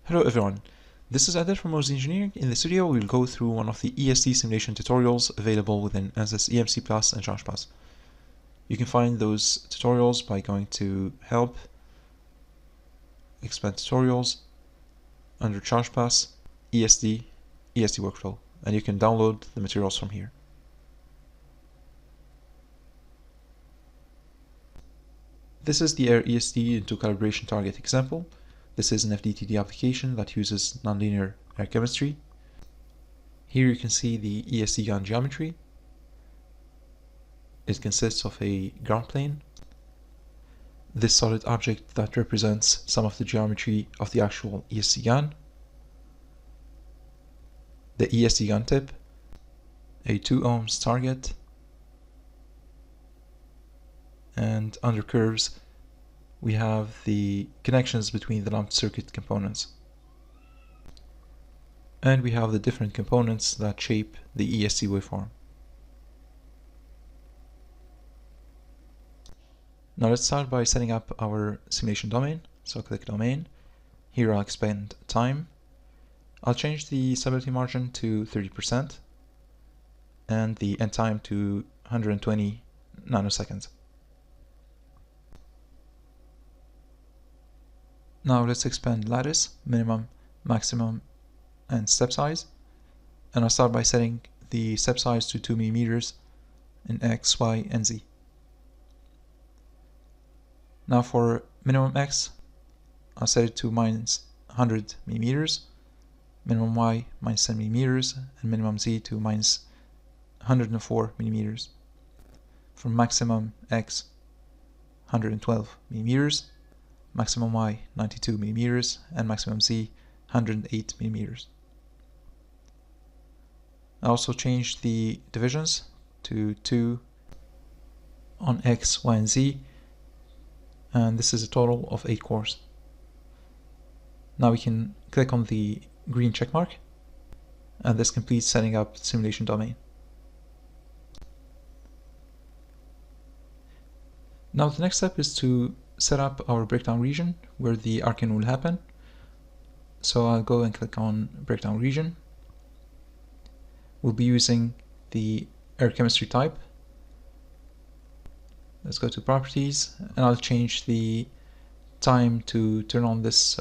Hello everyone, this is Adel from Mose Engineering. In this video we'll go through one of the ESD simulation tutorials available within Ansys EMC Plus and Charge Plus. You can find those tutorials by going to Help, Expand Tutorials, under Charge Plus, ESD Workflow, and you can download the materials from here. This is the Air ESD into calibration target example. This is an FDTD application that uses nonlinear air chemistry. Here you can see the ESD gun geometry. It consists of a ground plane, this solid object that represents some of the geometry of the actual ESD gun, the ESD gun tip, a 2 ohms target, and under curves we have the connections between the lumped circuit components. And we have the different components that shape the ESD waveform. Now let's start by setting up our simulation domain. So click Domain. Here I'll expand time. I'll change the stability margin to 30% and the end time to 120 nanoseconds. Now let's expand lattice, minimum, maximum, and step size. And I'll start by setting the step size to 2 millimeters in X, Y, and Z. Now for minimum X, I'll set it to minus 100 millimeters, minimum Y minus 10 millimeters, and minimum Z to minus 104 millimeters. For maximum X, 112 millimeters, maximum Y 92 millimeters, and maximum Z 108 millimeters. I also changed the divisions to 2 on X, Y, and Z, and this is a total of 8 cores. Now we can click on the green check mark, and this completes setting up the simulation domain. Now the next step is to set up our breakdown region where the arcing will happen. So I'll go and click on breakdown region. We'll be using the air chemistry type. Let's go to properties, and I'll change the time to turn on this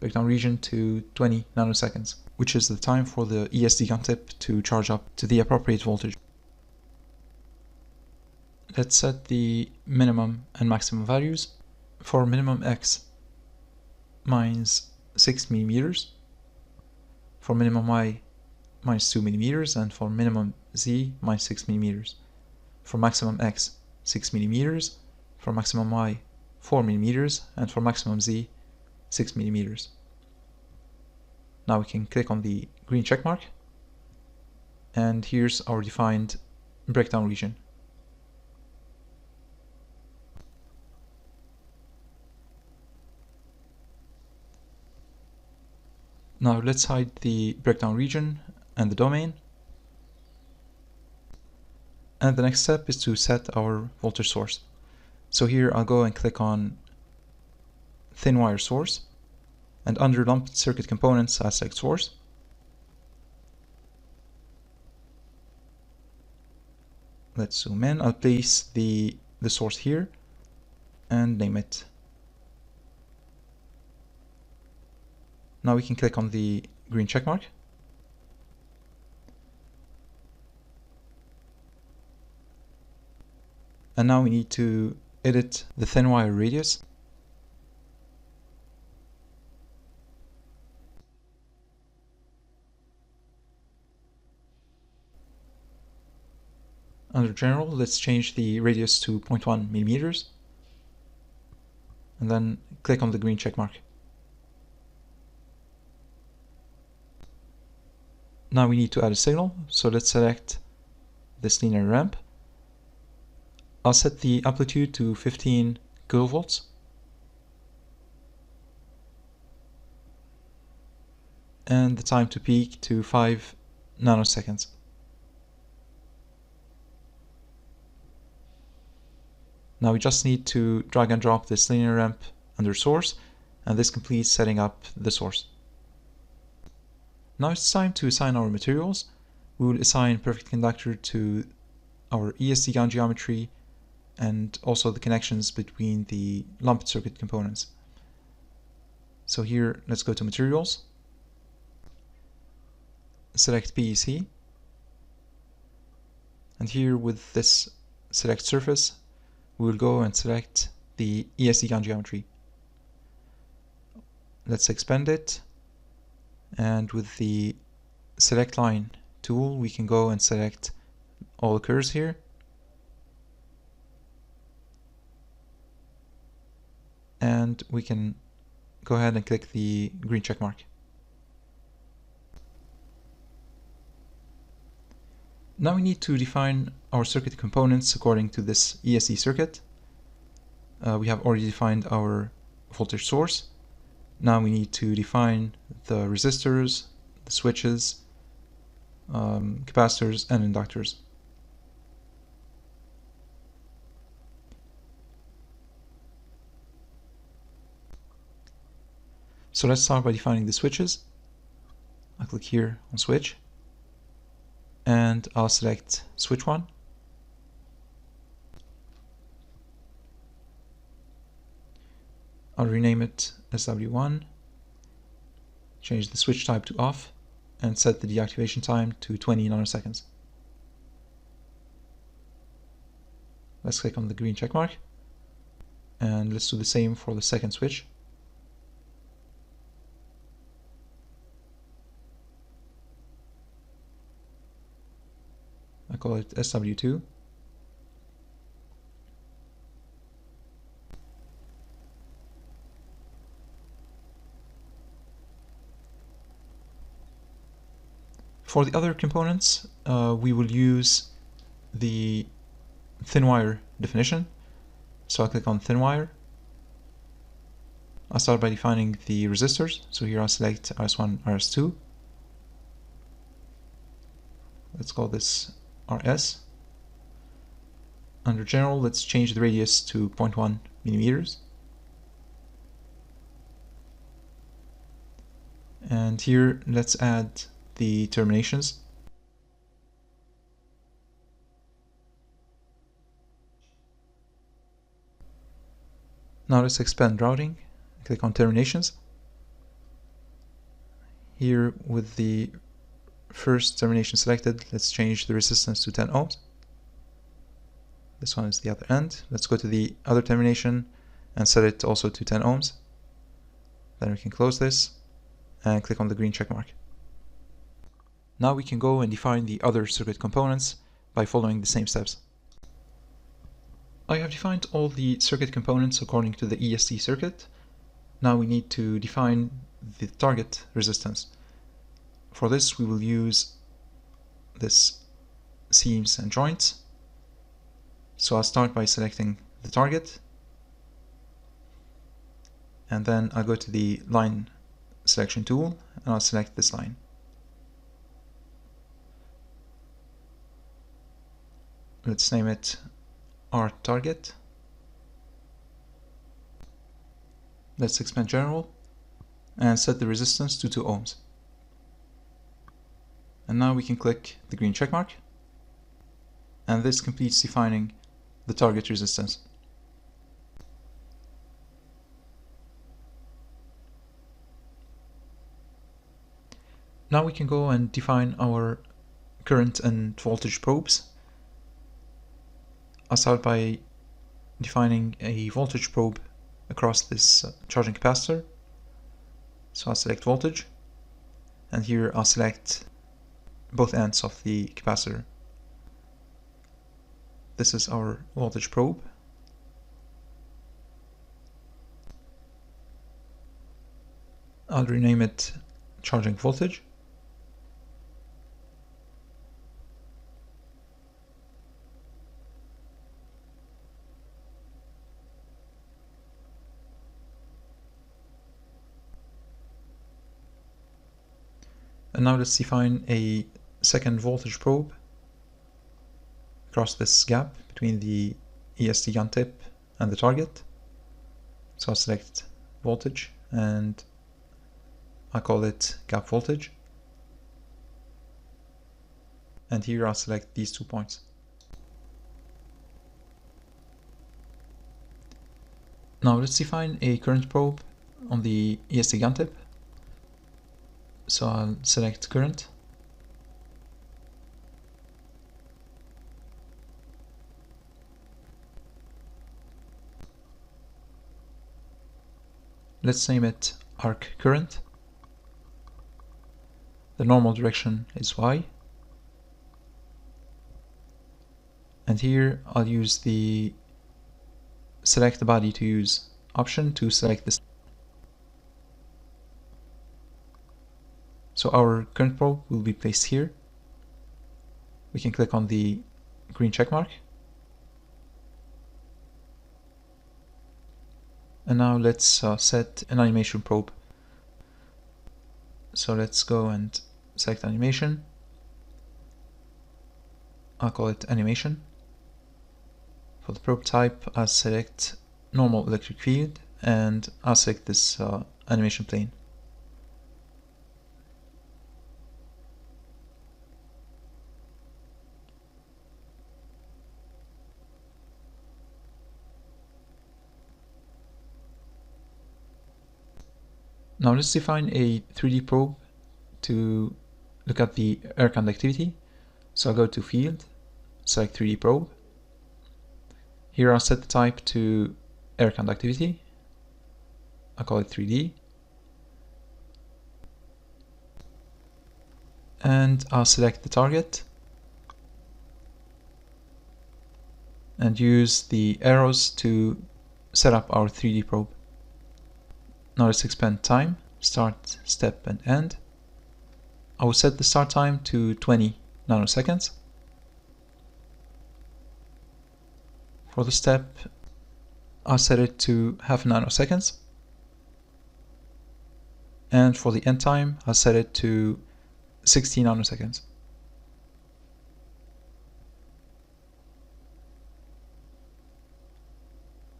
breakdown region to 20 nanoseconds, which is the time for the ESD gun tip to charge up to the appropriate voltage. Let's set the minimum and maximum values. For minimum X, minus 6 millimeters, for minimum Y, minus 2 millimeters, and for minimum Z, minus 6 millimeters. For maximum X, 6 millimeters, for maximum Y, 4 millimeters, and for maximum Z, 6 millimeters. Now we can click on the green check mark, and here's our defined breakdown region. Now let's hide the breakdown region and the domain. And the next step is to set our voltage source. So here I'll go and click on thin wire source, and under lumped circuit components I'll select source. Let's zoom in. I'll place the source here and name it. Now we can click on the green check mark. And now we need to edit the thin wire radius. Under general, let's change the radius to 0.1 millimeters. And then click on the green check mark. Now we need to add a signal, so let's select this linear ramp. I'll set the amplitude to 15 kilovolts. And the time to peak to 5 nanoseconds. Now we just need to drag and drop this linear ramp under source, and this completes setting up the source. Now it's time to assign our materials. We will assign perfect conductor to our ESD gun geometry and also the connections between the lumped circuit components. So here, let's go to materials, select PEC, and here with this select surface, we will go and select the ESD gun geometry. Let's expand it, and with the select line tool, we can go and select all the curves here. And we can go ahead and click the green check mark. Now we need to define our circuit components according to this ESD circuit. We have already defined our voltage source. Now we need to define the resistors, the switches, capacitors, and inductors. So let's start by defining the switches. I'll click here on switch, and I'll select switch 1. I'll rename it SW1, change the switch type to off, and set the deactivation time to 20 nanoseconds. Let's click on the green check mark, and let's do the same for the second switch. I call it SW2. For the other components, we will use the thin wire definition. So I'll click on thin wire. I'll start by defining the resistors. So here I'll select RS1, RS2. Let's call this RS. Under general, let's change the radius to 0.1 millimeters. And here, let's add the terminations. Now let's expand routing. Click on terminations. Here with the first termination selected, let's change the resistance to 10 ohms. This one is the other end. Let's go to the other termination and set it also to 10 ohms. Then we can close this and click on the green check mark. Now we can go and define the other circuit components by following the same steps. I have defined all the circuit components according to the ESD circuit. Now we need to define the target resistance. For this, we will use this seams and joints. So I'll start by selecting the target, and then I'll go to the line selection tool and I'll select this line. Let's name it R target. Let's expand general and set the resistance to 2 ohms. And now we can click the green check mark, and this completes defining the target resistance. Now we can go and define our current and voltage probes. I'll start by defining a voltage probe across this charging capacitor. So I'll select voltage, and here I'll select both ends of the capacitor. This is our voltage probe. I'll rename it charging voltage. And now let's define a second voltage probe across this gap between the ESD gun tip and the target. So I'll select voltage and I call it gap voltage. and here I'll select these 2 points. Now let's define a current probe on the ESD gun tip. So I'll select current. Let's name it arc current. The normal direction is Y. And here I'll use the select the body to use option to select this. So our current probe will be placed here. We can click on the green check mark. And now let's set an animation probe. So let's go and select animation. I'll call it animation. For the probe type, I'll select normal electric field and I'll select this animation plane. Now let's define a 3D probe to look at the air conductivity. So I'll go to Field, select 3D probe. Here I'll set the type to air conductivity. I'll call it 3D. And I'll select the target and use the arrows to set up our 3D probe. Now let's expand time, start, step, and end. I will set the start time to 20 nanoseconds. For the step, I'll set it to half nanoseconds. And for the end time, I'll set it to 60 nanoseconds.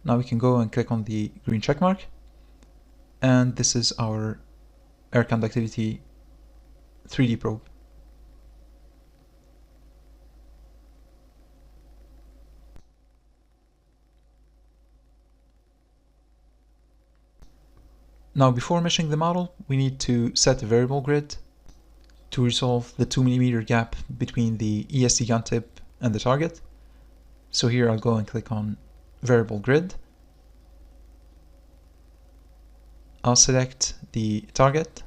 Now we can go and click on the green check mark. And this is our air conductivity 3D probe. Now before meshing the model, we need to set a variable grid to resolve the 2 mm gap between the ESD gun tip and the target. So here I'll go and click on variable grid. I'll select the target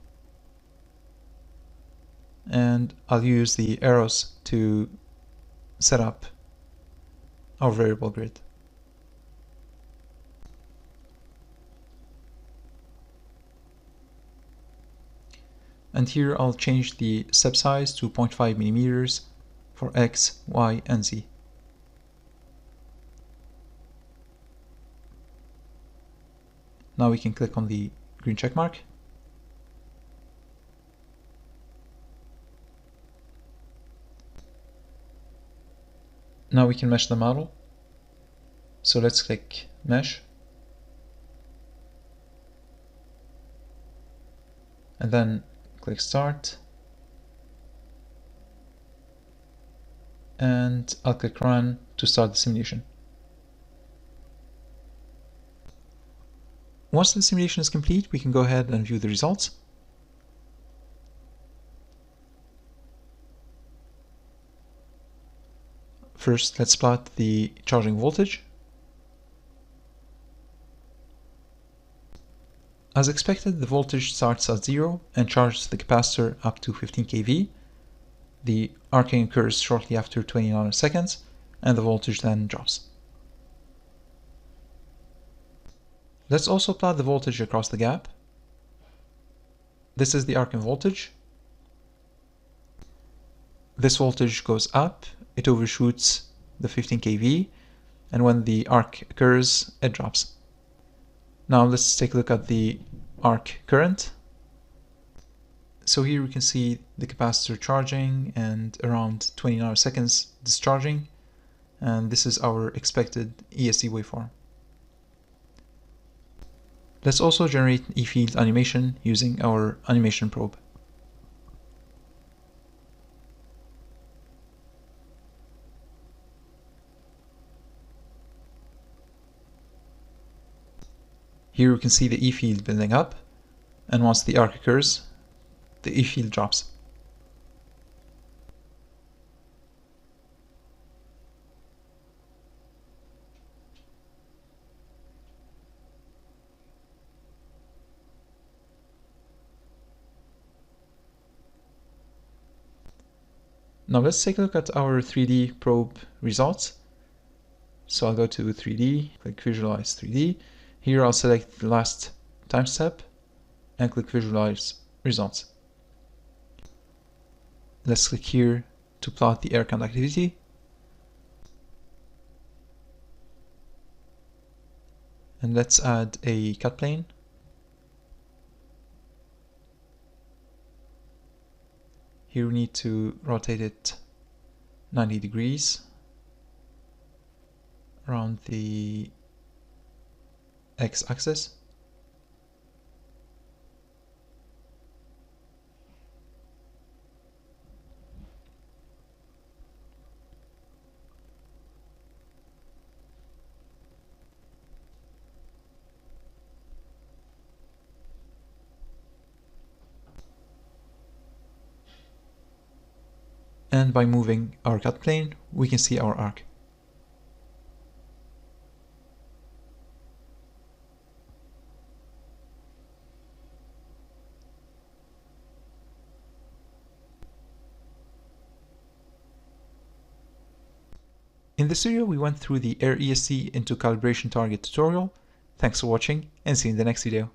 and I'll use the arrows to set up our variable grid. And here I'll change the step size to 0.5 mm for X, Y, and Z. Now we can click on the green check mark. Now we can mesh the model. So let's click mesh. And then click start. And I'll click run to start the simulation. Once the simulation is complete, we can go ahead and view the results. First, let's plot the charging voltage. As expected, the voltage starts at 0 and charges the capacitor up to 15 kV. The arcing occurs shortly after 20 nanoseconds, and the voltage then drops. Let's also plot the voltage across the gap. This is the arcing voltage. This voltage goes up, it overshoots the 15 kV, and when the arc occurs, it drops. Now let's take a look at the arc current. So here we can see the capacitor charging and around 20 nanoseconds discharging, and this is our expected ESD waveform. Let's also generate an E-field animation using our animation probe. Here we can see the E field building up, and once the arc occurs, the E field drops. Now let's take a look at our 3D probe results. So I'll go to 3D, click Visualize 3D. Here I'll select the last time step and click Visualize Results. Let's click here to plot the air conductivity. And let's add a cut plane. Here we need to rotate it 90 degrees around the x-axis. And by moving our cut plane, we can see our arc. In this video, we went through the Air ESD into calibration target tutorial. Thanks for watching, and see you in the next video.